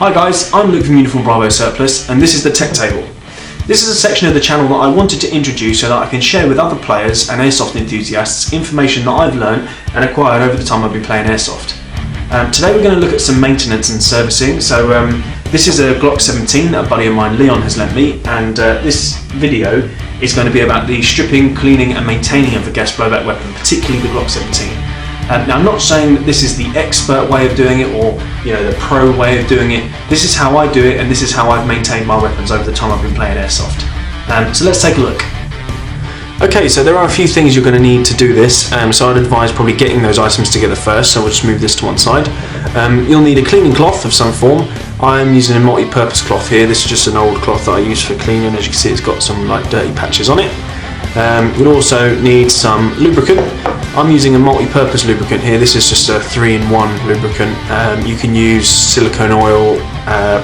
Hi guys, I'm Luke from Uniform Bravo Surplus, and this is the Tech Table. This is a section of the channel that I wanted to introduce so that I can share with other players and airsoft enthusiasts information that I've learned and acquired over the time I've been playing airsoft. Today we're going to look at some maintenance and servicing. So this is a Glock 17 that a buddy of mine, Leon, has lent me, and this video is going to be about the stripping, cleaning and maintaining of the gas blowback weapon, particularly the Glock 17. Now, I'm not saying that this is the expert way of doing it or the pro way of doing it. This is how I do it, and this is how I've maintained my weapons over the time I've been playing airsoft. So let's take a look. Okay, so there are a few things you're going to need to do this, so I'd advise probably getting those items together first, so we'll just move this to one side. You'll need a cleaning cloth of some form. I'm using a multi-purpose cloth here. This is just an old cloth that I use for cleaning. As you can see, it's got some dirty patches on it. You'll also need some lubricant. I'm using a multi-purpose lubricant here. This is just a 3-in-1 lubricant. You can use silicone oil,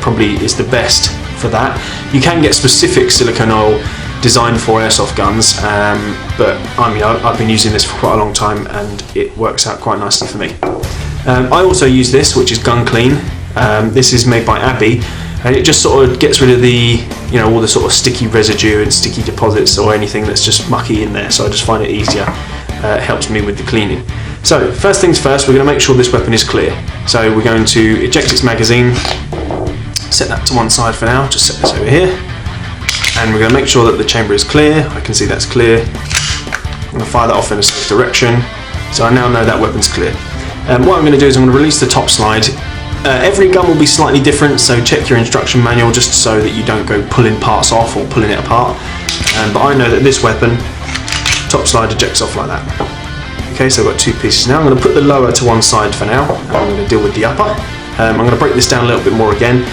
probably is the best for that. You can get specific silicone oil designed for airsoft guns, but I've been using this for quite a long time and it works out quite nicely for me. I also use this, which is Gun Clean. This is made by Abbey, and it just sort of gets rid of the all the sort of sticky residue and sticky deposits or anything that's just mucky in there, so I just find it easier. It helps me with the cleaning. So first things first, we're going to make sure this weapon is clear. So we're going to eject its magazine, set that to one side for now, just set this over here, and we're going to make sure that the chamber is clear. I can see that's clear. I'm going to fire that off in a safe direction, so I now know that weapon's clear. What I'm going to do is I'm going to release the top slide. Every gun will be slightly different, so check your instruction manual just so that you don't go pulling parts off or pulling it apart. But I know that this weapon, top slide ejects off like that. Okay, so I've got two pieces now. I'm going to put the lower to one side for now, and I'm going to deal with the upper. I'm going to break this down a little bit more again.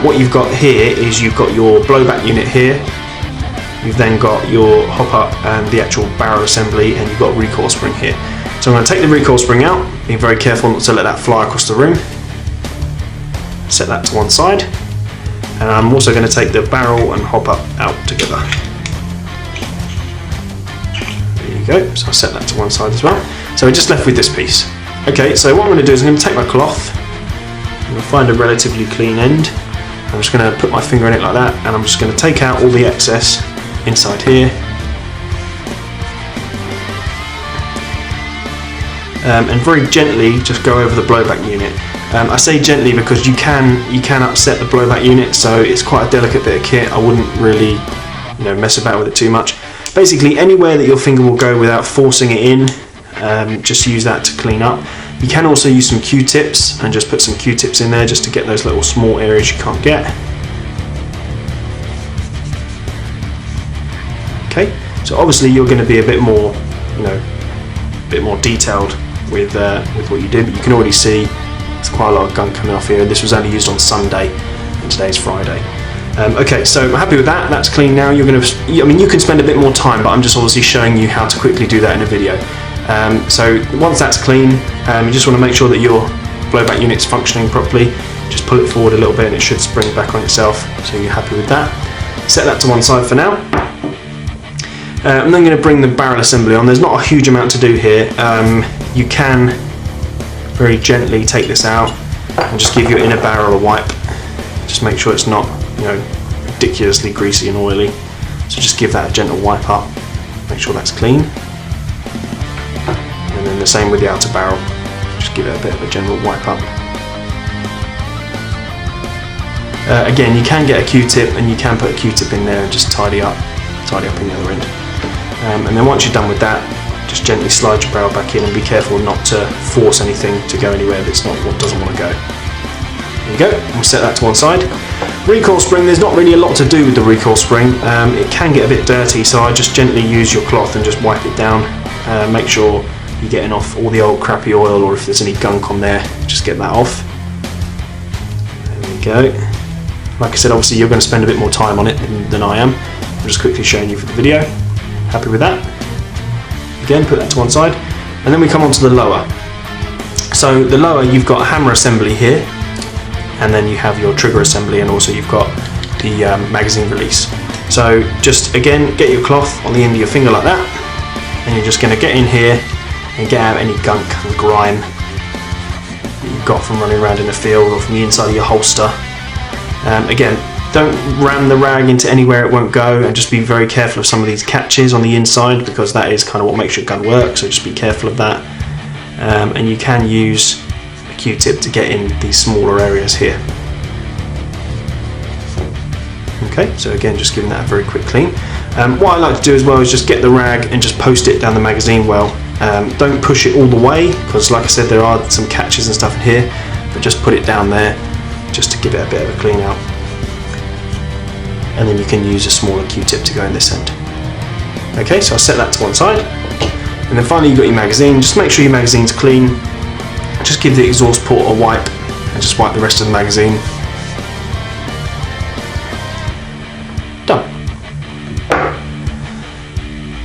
What you've got here is you've got your blowback unit here. You've then got your hop-up and the actual barrel assembly, and you've got a recoil spring here. So I'm going to take the recoil spring out, being very careful not to let that fly across the room. Set that to one side, and I'm also going to take the barrel and hop-up out together. There you go, so I'll set that to one side as well. So we're just left with this piece. Okay, so what I'm going to do is I'm going to take my cloth, I'm going to find a relatively clean end, I'm just going to put my finger in it like that, and I'm just going to take out all the excess inside here. And very gently just go over the blowback unit. I say gently because you can upset the blowback unit, so it's quite a delicate bit of kit. I wouldn't really mess about with it too much. Basically anywhere that your finger will go without forcing it in, just use that to clean up. You can also use some Q-tips and just put some Q-tips in there just to get those little small areas you can't get. Okay, so obviously you're going to be a bit more detailed with what you do, but you can already see there's quite a lot of gun coming off here. This was only used on Sunday, and today's Friday. Okay, so I'm happy with that. That's clean now. You're going to, you can spend a bit more time, but I'm just obviously showing you how to quickly do that in a video. So once that's clean, you just want to make sure that your blowback unit's functioning properly. Just pull it forward a little bit, and it should spring back on itself. So you're happy with that. Set that to one side for now. I'm then going to bring the barrel assembly on. There's not a huge amount to do here. You can very gently take this out and just give your inner barrel a wipe. Just make sure it's not ridiculously greasy and oily. So just give that a gentle wipe up. Make sure that's clean. And then the same with the outer barrel. Just give it a bit of a general wipe up. Again, you can get a Q-tip, and you can put a Q-tip in there and just tidy up in the other end. And then once you're done with that, just gently slide your barrel back in, and be careful not to force anything to go anywhere that's not what doesn't want to go. There you go, we'll set that to one side. Recoil spring, there's not really a lot to do with the recoil spring. It can get a bit dirty, so I just gently use your cloth and just wipe it down. Make sure you're getting off all the old crappy oil, or if there's any gunk on there, just get that off. There we go. Like I said, obviously you're going to spend a bit more time on it than I am. I'm just quickly showing you for the video. Happy with that? Again, put that to one side, and then we come on to the lower. So the lower, you've got a hammer assembly here, and then you have your trigger assembly, and also you've got the magazine release. So just again, get your cloth on the end of your finger like that, and you're just going to get in here and get out any gunk and grime that you've got from running around in the field or from the inside of your holster. Again, don't ram the rag into anywhere it won't go, and just be very careful of some of these catches on the inside, because that is kind of what makes your gun work, so just be careful of that. And you can use a Q-tip to get in these smaller areas here. Okay, so again, just giving that a very quick clean. What I like to do as well is just get the rag and just post it down the magazine well. Don't push it all the way, because like I said, there are some catches and stuff in here, but just put it down there just to give it a bit of a clean out. And then you can use a smaller Q-tip to go in this end. Okay, so I'll set that to one side. And then finally, you've got your magazine. Just make sure your magazine's clean. Just give the exhaust port a wipe and just wipe the rest of the magazine. Done.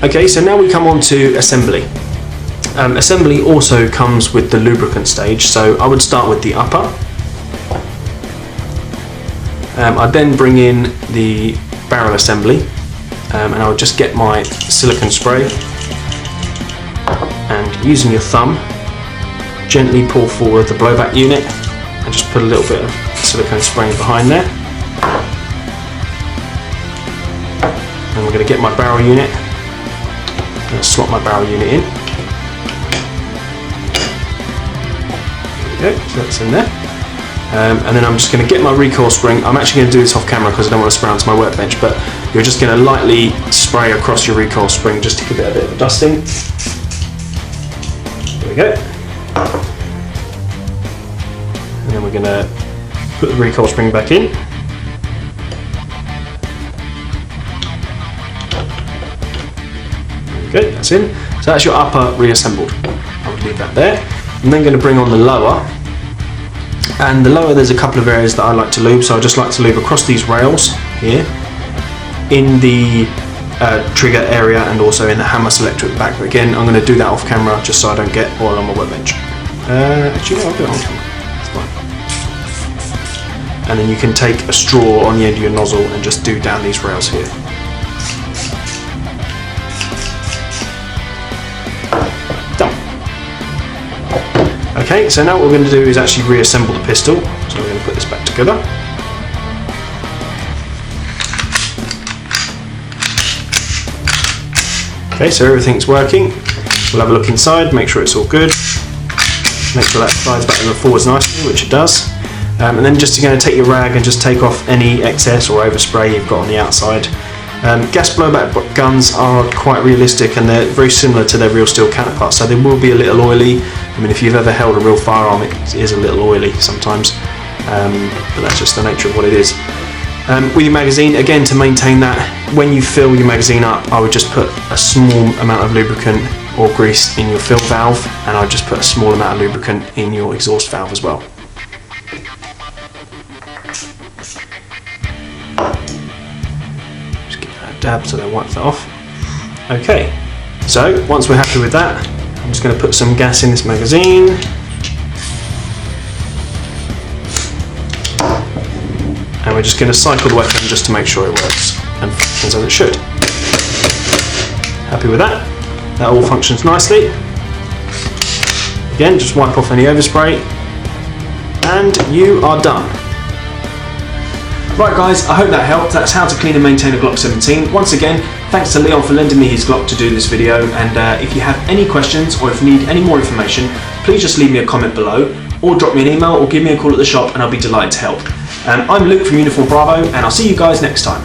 Okay, so now we come on to assembly. Assembly also comes with the lubricant stage, so I would start with the upper. I'd then bring in the barrel assembly, and I would just get my silicone spray, and using your thumb, gently pull forward the blowback unit and just put a little bit of silicone spray behind there. And we're going to get my barrel unit. I'm going to slot my barrel unit in. There we go, so that's in there. And then I'm just going to get my recoil spring. I'm actually going to do this off camera because I don't want to spray onto my workbench, but you're just going to lightly spray across your recoil spring just to give it a bit of a dusting. There we go. And then we're going to put the recoil spring back in. There we go, that's in. So that's your upper reassembled. I would leave that there. I'm then going to bring on the lower. And the lower, there's a couple of areas that I like to lube, so I just like to lube across these rails here, in the trigger area, and also in the hammer selector at the back. But again, I'm going to do that off camera just so I don't get oil on my workbench. Actually, no, I'll do it on camera. It's fine. And then you can take a straw on the end of your nozzle and just do down these rails here. Okay, so now what we're going to do is actually reassemble the pistol. So we're going to put this back together. Okay, so everything's working. We'll have a look inside, make sure it's all good. Make sure that slides back and forwards nicely, which it does. And then just you're going to take your rag and just take off any excess or overspray you've got on the outside. Gas blowback guns are quite realistic, and they're very similar to their real steel counterparts, so they will be a little oily. I mean, if you've ever held a real firearm, it is a little oily sometimes, but that's just the nature of what it is. With your magazine, again, to maintain that, when you fill your magazine up, I would just put a small amount of lubricant or grease in your fill valve, and I'd just put a small amount of lubricant in your exhaust valve as well. Dab so they wipe that off. Okay, so once we're happy with that, I'm just going to put some gas in this magazine. And we're just going to cycle the weapon just to make sure it works and functions as it should. Happy with that? That all functions nicely. Again, just wipe off any overspray, and you are done. Right guys, I hope that helped. That's how to clean and maintain a Glock 17. Once again, thanks to Leon for lending me his Glock to do this video, and if you have any questions or if you need any more information, please just leave me a comment below, or drop me an email or give me a call at the shop and I'll be delighted to help. I'm Luke from Uniform Bravo, and I'll see you guys next time.